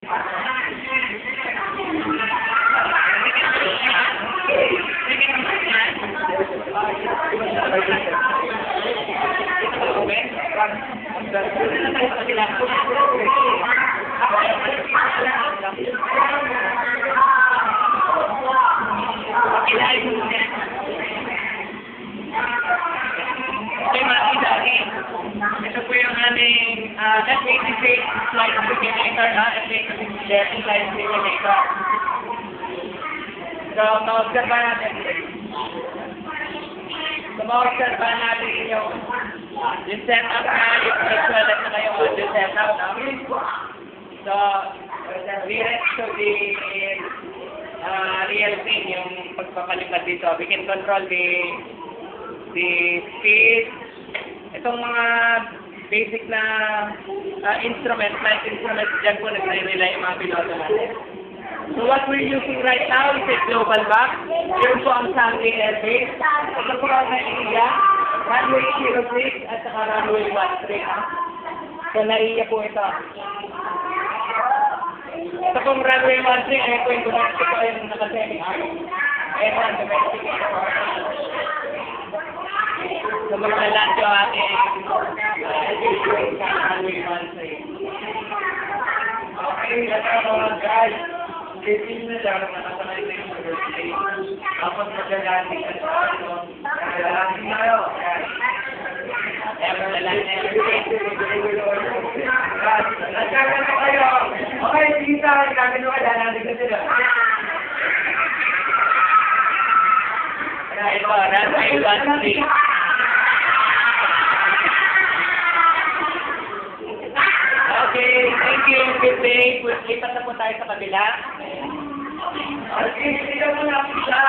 Ito po yung aming F86 flight simulator, F86 flight simulator. So, ma-observe natin. Yung setup na yung actual at saka yung audio setup, no? So, we reach to the real thing, yung pagpapalipad dito. We can control the speed. Itong mga basic na instruments, flight instruments, dyan po nagre-rely yung mga piloto natin. So what we're using right now is a global map. Yun po ang Sangli Air Base. Ito po ang naiiya, runway 06 at saka runway 13. So naiiya po ito. Ito pong runway 13, ay po yung domestic po yung naka-semi-arm. Ayan po ang domestic airport. So maglaland yung ating runway 13. Okay, that's all guys. Kasi na lang nakasanay na yung university. Tapos maglalandi ka sa ano. Maglalandi tayo. Nagkagan na kayo. Okay, sige sa akin. Gagano ka, lalandi ka sila. Ito, runway 13. Okay, thank you. Good day. Lipat na po tayo sa kabila. Okay, sige mo na po siya.